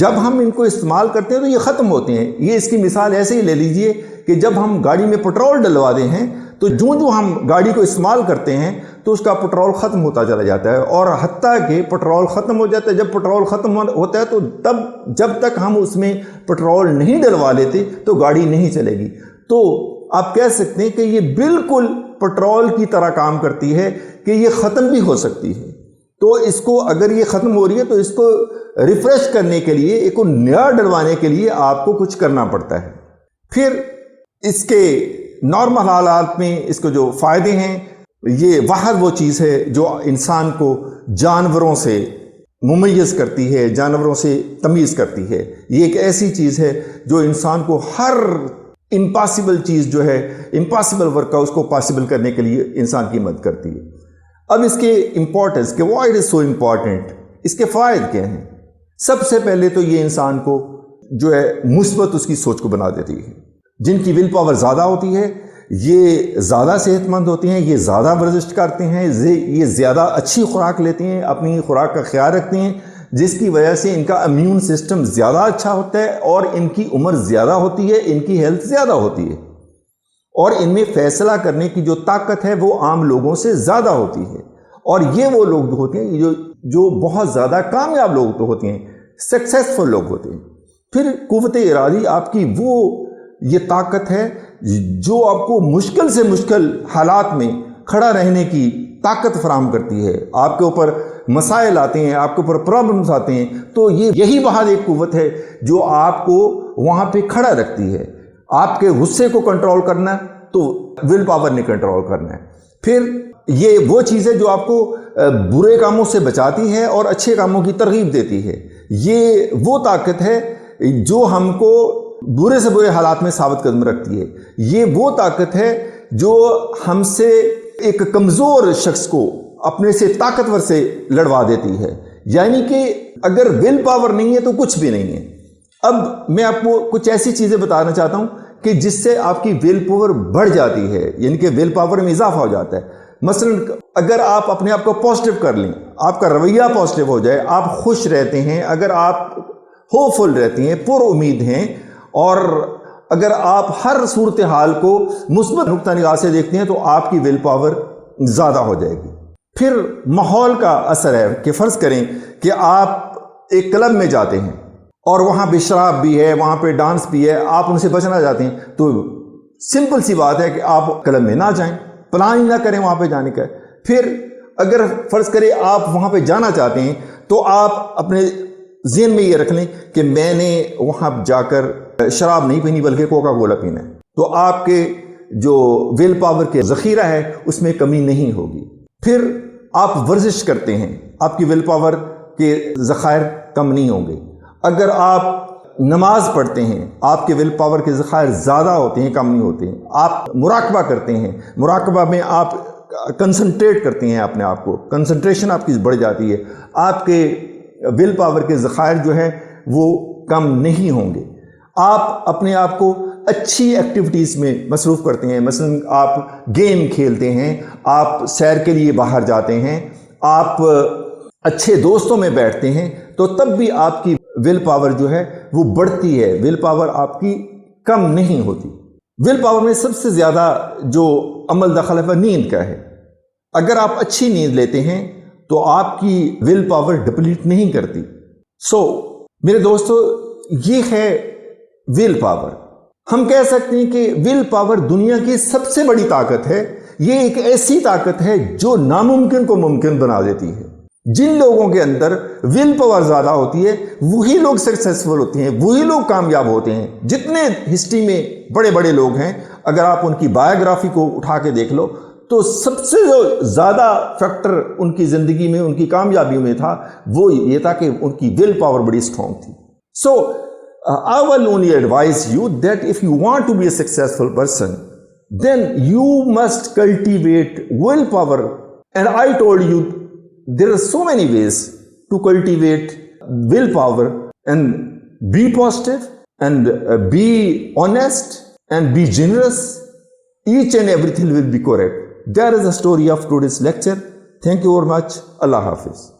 جب ہم ان کو استعمال کرتے ہیں تو یہ ختم ہوتے ہیں. یہ اس کی مثال ایسے ہی لے لیجئے کہ جب ہم گاڑی میں پٹرول ڈلواتے ہیں تو جو ہم گاڑی کو استعمال کرتے ہیں تو اس کا پٹرول ختم ہوتا چلا جاتا ہے، اور حتیٰ کہ پٹرول ختم ہو جاتا ہے. جب پٹرول ختم ہوتا ہے تو جب تک ہم اس میں پٹرول نہیں ڈلوا لیتے تو گاڑی نہیں چلے گی. تو آپ کہہ سکتے ہیں کہ یہ بالکل پٹرول کی طرح کام کرتی ہے کہ یہ ختم بھی ہو سکتی ہے. تو اس کو اگر یہ ختم ہو رہی ہے تو اس کو ریفریش کرنے کے لیے، ایک کو نیا ڈلوانے کے لیے آپ کو کچھ کرنا پڑتا ہے. پھر اس کے نارمل حالات میں اس کو جو فائدے ہیں، یہ واحد وہ چیز ہے جو انسان کو جانوروں سے ممیز کرتی ہے، جانوروں سے تمیز کرتی ہے. یہ ایک ایسی چیز ہے جو انسان کو ہر امپاسبل چیز جو ہے، امپاسبل ورک کا، اس کو پاسبل کرنے کے لیے انسان کی مدد کرتی ہے. اب اس کے امپورٹنس کہ why it is so important, اس کے فوائد کیا ہیں؟ سب سے پہلے تو یہ انسان کو جو ہے مثبت اس کی سوچ کو بنا دیتی ہے. جن کی ول پاور زیادہ ہوتی ہے یہ زیادہ صحت مند ہوتے ہیں، یہ زیادہ ورزش کرتے ہیں، یہ زیادہ اچھی خوراک لیتے ہیں، اپنی خوراک کا خیال رکھتے ہیں، جس کی وجہ سے ان کا امیون سسٹم زیادہ اچھا ہوتا ہے اور ان کی عمر زیادہ ہوتی ہے، ان کی ہیلتھ زیادہ ہوتی ہے، اور ان میں فیصلہ کرنے کی جو طاقت ہے وہ عام لوگوں سے زیادہ ہوتی ہے. اور یہ وہ لوگ ہوتے ہیں جو بہت زیادہ کامیاب لوگ تو ہوتے ہیں، سکسیسفل لوگ ہوتے ہیں. پھر قوت ارادی آپ کی وہ یہ طاقت ہے جو آپ کو مشکل سے مشکل حالات میں کھڑا رہنے کی طاقت فراہم کرتی ہے. آپ کے اوپر مسائل آتے ہیں، آپ کے اوپر پرابلمز آتے ہیں، تو یہی بہت ایک قوت ہے جو آپ کو وہاں پہ کھڑا رکھتی ہے. آپ کے غصے کو کنٹرول کرنا تو ول پاور نے کنٹرول کرنا ہے. پھر یہ وہ چیز ہے جو آپ کو برے کاموں سے بچاتی ہے اور اچھے کاموں کی ترغیب دیتی ہے. یہ وہ طاقت ہے جو ہم کو برے سے برے حالات میں ثابت قدم رکھتی ہے. یہ وہ طاقت ہے جو ہم سے ایک کمزور شخص کو اپنے سے طاقتور سے لڑوا دیتی ہے. یعنی کہ اگر ول پاور نہیں ہے تو کچھ بھی نہیں ہے. اب میں آپ کو کچھ ایسی چیزیں بتانا چاہتا ہوں کہ جس سے آپ کی ول پاور بڑھ جاتی ہے، یعنی کہ ول پاور میں اضافہ ہو جاتا ہے. مثلا اگر آپ اپنے آپ کو پازیٹیو کر لیں، آپ کا رویہ پازیٹیو ہو جائے، آپ خوش رہتے ہیں، اگر آپ ہوپ فل رہتی ہیں، پر امید ہیں، اور اگر آپ ہر صورتحال کو مثبت نقطہ نگاہ سے دیکھتے ہیں تو آپ کی ول پاور زیادہ ہو جائے گی. پھر ماحول کا اثر ہے کہ فرض کریں کہ آپ ایک کلب میں جاتے ہیں اور وہاں پہ شراب بھی ہے، وہاں پہ ڈانس بھی ہے، آپ ان سے بچنا چاہتے ہیں تو سمپل سی بات ہے کہ آپ کلب میں نہ جائیں، پلان ہی نہ کریں وہاں پہ جانے کا. پھر اگر فرض کریں آپ وہاں پہ جانا چاہتے ہیں تو آپ اپنے ذہن میں یہ رکھ لیں کہ میں نے وہاں جا کر شراب نہیں پینی بلکہ کوکا کولا پینا ہے. تو آپ کے جو ول پاور کے ذخیرہ ہے اس میں کمی نہیں ہوگی. پھر آپ ورزش کرتے ہیں، آپ کی ول پاور کے ذخائر کم نہیں ہوں گے. اگر آپ نماز پڑھتے ہیں، آپ کے ول پاور کے ذخائر زیادہ ہوتے ہیں، کم نہیں ہوتے ہیں. آپ مراقبہ کرتے ہیں، مراقبہ میں آپ کنسنٹریٹ کرتے ہیں اپنے آپ کو، کنسنٹریشن آپ کی بڑھ جاتی ہے، آپ کے ول پاور کے ذخائر جو ہے وہ کم نہیں ہوں گے. آپ اپنے آپ کو اچھی ایکٹیویٹیز میں مصروف کرتے ہیں، مثلا آپ گیم کھیلتے ہیں، آپ سیر کے لیے باہر جاتے ہیں، آپ اچھے دوستوں میں بیٹھتے ہیں، تو تب بھی آپ کی ول پاور جو ہے وہ بڑھتی ہے، ول پاور آپ کی کم نہیں ہوتی. ول پاور میں سب سے زیادہ جو عمل دخل ہے وہ نیند کا ہے. اگر آپ اچھی نیند لیتے ہیں تو آپ کی ول پاور ڈپلیٹ نہیں کرتی. میرے دوستو، یہ ہے ول پاور. ہم کہہ سکتے ہیں کہ ول پاور دنیا کی سب سے بڑی طاقت ہے. یہ ایک ایسی طاقت ہے جو ناممکن کو ممکن بنا دیتی ہے. جن لوگوں کے اندر ول پاور زیادہ ہوتی ہے وہی لوگ سکسیسفل ہوتے ہیں، وہی لوگ کامیاب ہوتے ہیں. جتنے ہسٹری میں بڑے بڑے لوگ ہیں، اگر آپ ان کی بایوگرافی کو اٹھا کے دیکھ لو تو سب سے جو زیادہ فیکٹر ان کی زندگی میں، ان کی کامیابی میں تھا، وہ یہ تھا کہ ان کی ول پاور بڑی اسٹرانگ تھی. I will only advise you that if you want to be a successful person, then you must cultivate willpower. And I told you there are so many ways to cultivate willpower, and be positive, and be honest, and be generous. Each and everything will be correct. That is the story of today's lecture. Thank you very much. Allah Hafiz.